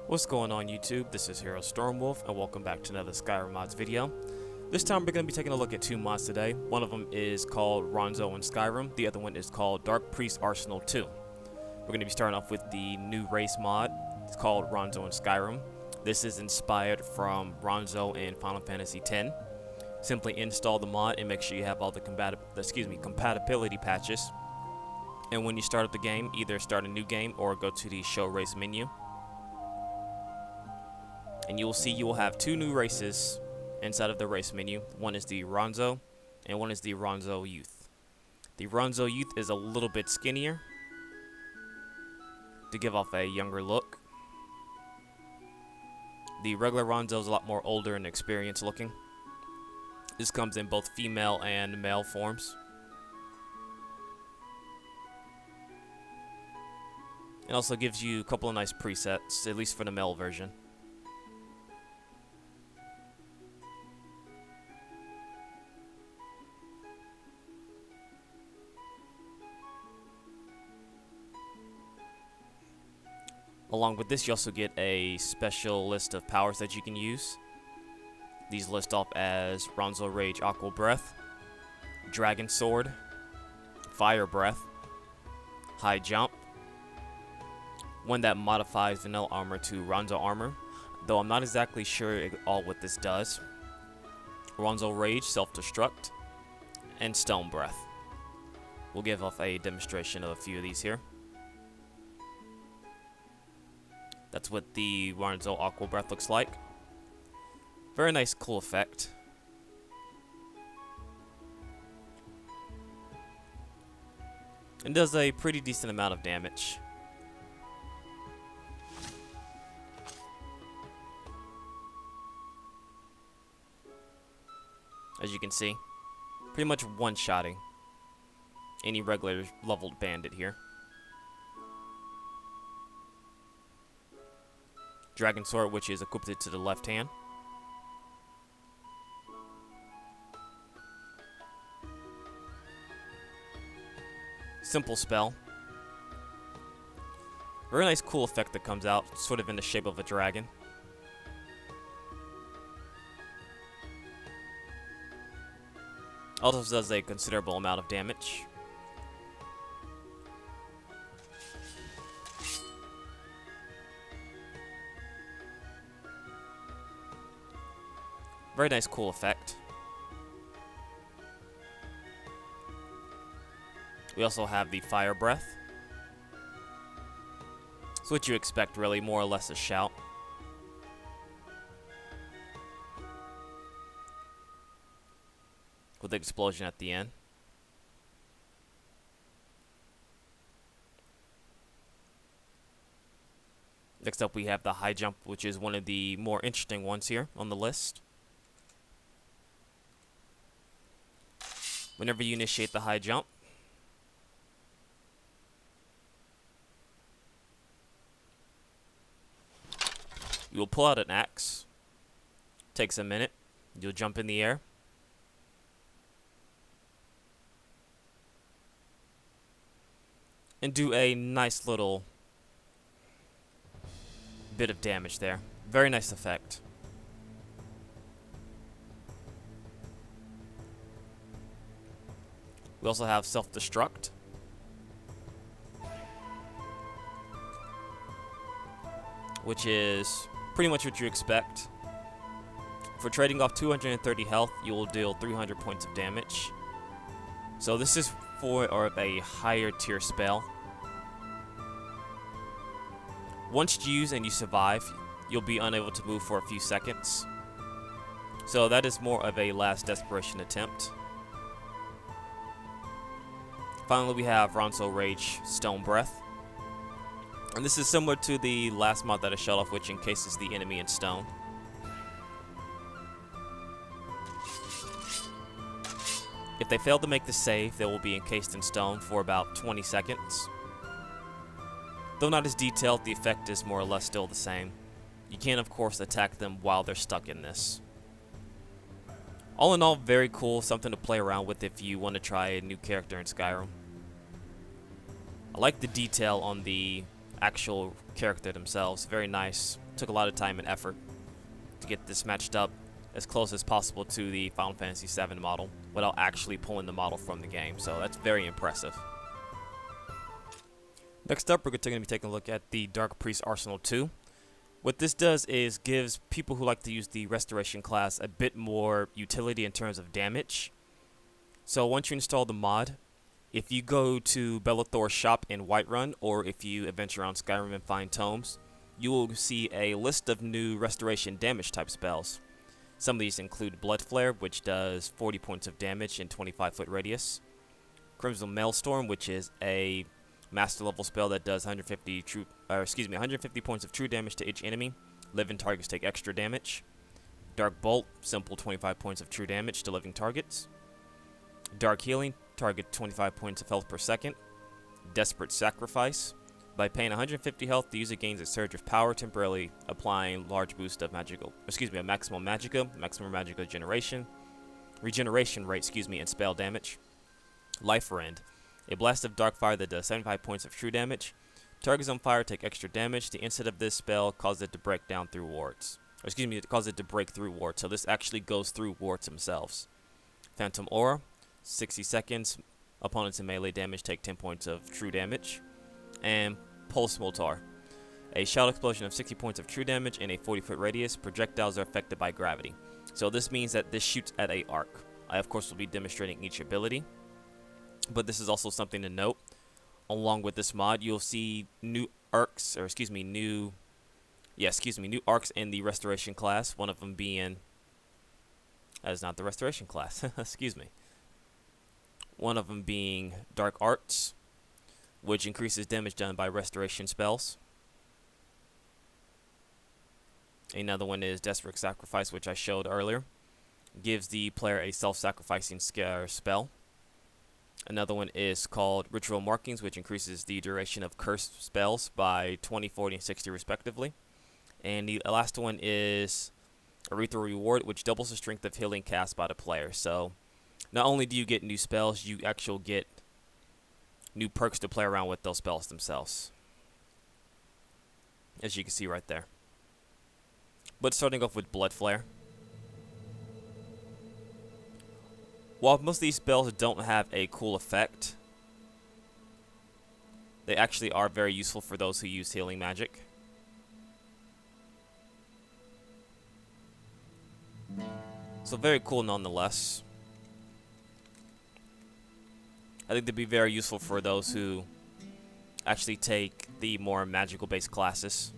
What's going on YouTube? This is Hero Stormwolf and welcome back to another Skyrim mods video. This time we're going to be taking a look at two mods today. One of them is called Ronzo in Skyrim, the other one is called Dark Priest Arsenal 2. We're going to be starting off with the new race mod. It's called Ronzo in Skyrim. This is inspired from Ronzo in Final Fantasy X. Simply install the mod and make sure you have all the compatibility patches. And when you start up the game, either start a new game or go to the show race menu. And you will see you will have two new races inside of the race menu. One is the Ronzo, and one is the Ronzo Youth. The Ronzo Youth is a little bit skinnier to give off a younger look. The regular Ronzo is a lot more older and experienced looking. This comes in both female and male forms. It also gives you a couple of nice presets, at least for the male version. Along with this, you also get a special list of powers that you can use. These list off as Ronzo Rage Aqua Breath, Dragon Sword, Fire Breath, High Jump, one that modifies vanilla armor to Ronzo armor, though I'm not exactly sure at all what this does, Ronzo Rage Self-Destruct, and Stone Breath. We'll give off a demonstration of a few of these here. That's what the Ronzo Aqua Breath looks like. Very nice, cool effect. And does a pretty decent amount of damage. As you can see, pretty much one-shotting any regular leveled bandit here. Dragon Sword, which is equipped to the left hand. Simple spell. Very nice cool effect that comes out, sort of in the shape of a dragon. Also does a considerable amount of damage. Very nice, cool effect. We also have the Fire Breath. It's what you expect, really, more or less a shout. With the explosion at the end. Next up, we have the High Jump, which is one of the more interesting ones here on the list. Whenever you initiate the high jump, you will pull out an axe. Takes a minute. You'll jump in the air. And do a nice little bit of damage there. Very nice effect. We also have Self-Destruct, which is pretty much what you expect. For trading off 230 health, you will deal 300 points of damage. So this is for a higher tier spell. Once used and you survive, you'll be unable to move for a few seconds. So that is more of a last desperation attempt. Finally, we have Ronzo Rage Stone Breath. And this is similar to the last mod that I shut off, which encases the enemy in stone. If they fail to make the save, they will be encased in stone for about 20 seconds. Though not as detailed, the effect is more or less still the same. You can, of course, attack them while they're stuck in this. All in all, very cool, something to play around with if you want to try a new character in Skyrim. I like the detail on the actual character themselves. Very nice. Took a lot of time and effort to get this matched up as close as possible to the Final Fantasy VII model without actually pulling the model from the game. So that's very impressive. Next up, we're going to be taking a look at the Dark Priest Arsenal 2. What this does is gives people who like to use the Restoration class a bit more utility in terms of damage. So once you install the mod, if you go to Bellathor's shop in Whiterun, or if you adventure around Skyrim and find tomes, you will see a list of new Restoration damage type spells. Some of these include Blood Flare, which does 40 points of damage in 25-foot radius. Crimson Maelstorm, which is a master level spell that does 150 points of true damage to each enemy. Living targets take extra damage. Dark Bolt, simple 25 points of true damage to living targets. Dark Healing, target 25 points of health per second. Desperate Sacrifice, by paying 150 health, the user gains a surge of power, temporarily applying large boost of maximum magical regeneration rate, and spell damage. Life Rend, a blast of dark fire that does 75 points of true damage. Targets on fire take extra damage. The instant of this spell causes it to break down through wards. It causes it to break through wards. So this actually goes through wards themselves. Phantom Aura, 60 seconds. Opponents in melee damage take 10 points of true damage. And Pulse Mortar, a shell explosion of 60 points of true damage in a 40-foot radius. Projectiles are affected by gravity. So this means that this shoots at an arc. I, of course, will be demonstrating each ability. But this is also something to note. Along with this mod, you'll see new arcs, new arcs in the Restoration class. One of them being, that is not the Restoration class, One of them being Dark Arts, which increases damage done by Restoration spells. Another one is Desperate Sacrifice, which I showed earlier. Gives the player a self-sacrificing spell. Another one is called Ritual Markings, which increases the duration of cursed spells by 20, 40, and 60 respectively. And the last one is Aretha Reward, which doubles the strength of healing cast by the player. So not only do you get new spells, you actually get new perks to play around with those spells themselves, as you can see right there. But starting off with Blood Flare. While most of these spells don't have a cool effect, they actually are very useful for those who use healing magic. So very cool nonetheless. I think they'd be very useful for those who actually take the more magical based classes.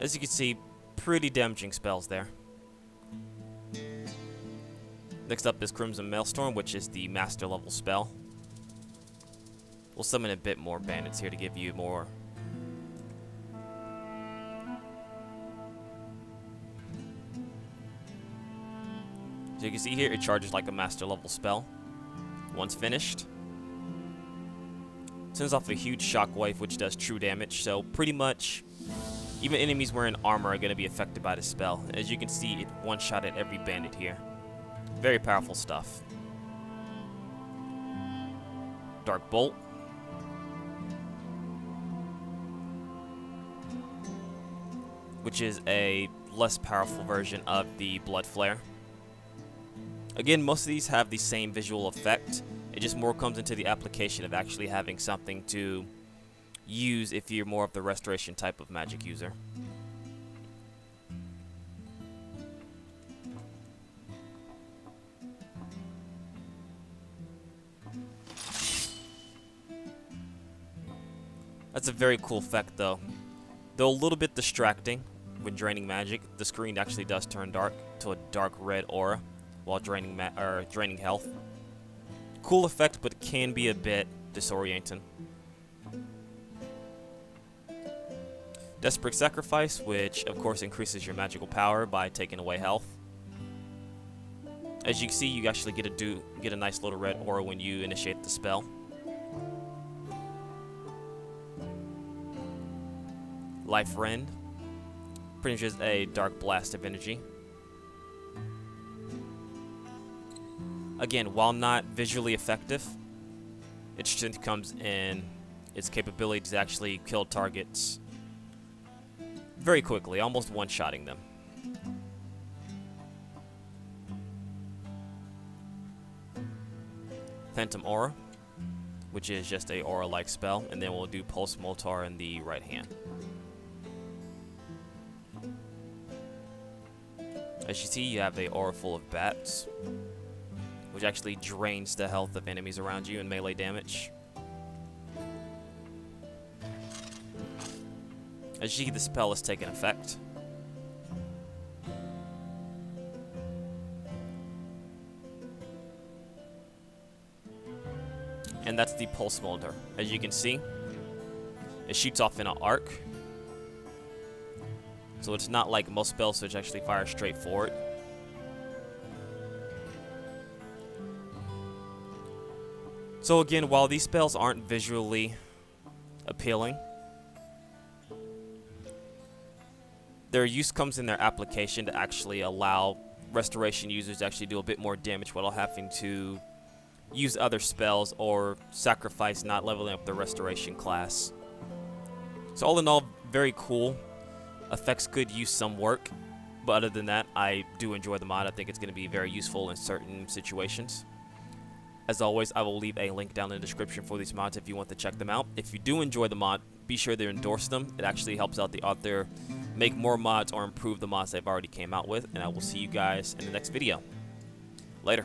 As you can see, pretty damaging spells there. Next up is Crimson Maelstorm, which is the master level spell. We'll summon a bit more bandits here to give you more. So you can see here, it charges like a master level spell. Once finished, sends off a huge shockwave, which does true damage. So pretty much, even enemies wearing armor are going to be affected by the spell. As you can see, it one-shotted every bandit here. Very powerful stuff. Dark Bolt. Which is a less powerful version of the Blood Flare. Again, most of these have the same visual effect. It just more comes into the application of actually having something to use if you're more of the restoration type of magic user. That's a very cool effect though. Though a little bit distracting when draining magic, the screen actually does turn dark to a dark red aura while draining health. Cool effect, but it can be a bit disorienting. Desperate Sacrifice, which of course increases your magical power by taking away health. As you can see, you actually get a nice little red aura when you initiate the spell. Life Rend, pretty much is a dark blast of energy. Again, while not visually effective, its strength comes in its capability to actually kill targets very quickly, almost one-shotting them. Phantom Aura, which is just a aura-like spell, and then we'll do Pulse Moltar in the right hand. As you see, you have a aura full of bats, which actually drains the health of enemies around you and melee damage. As you see, the spell is taking effect. And that's the Pulse Moltar. As you can see, it shoots off in an arc. So it's not like most spells which actually fire straight forward. So again, while these spells aren't visually appealing, their use comes in their application to actually allow restoration users to actually do a bit more damage without having to use other spells or sacrifice not leveling up the restoration class. So all in all, very cool. Effects could use some work, but other than that, I do enjoy the mod. I think it's going to be very useful in certain situations. As always, I will leave a link down in the description for these mods if you want to check them out. If you do enjoy the mod, be sure to endorse them. It actually helps out the author make more mods or improve the mods they've already came out with, and I will see you guys in the next video. Later.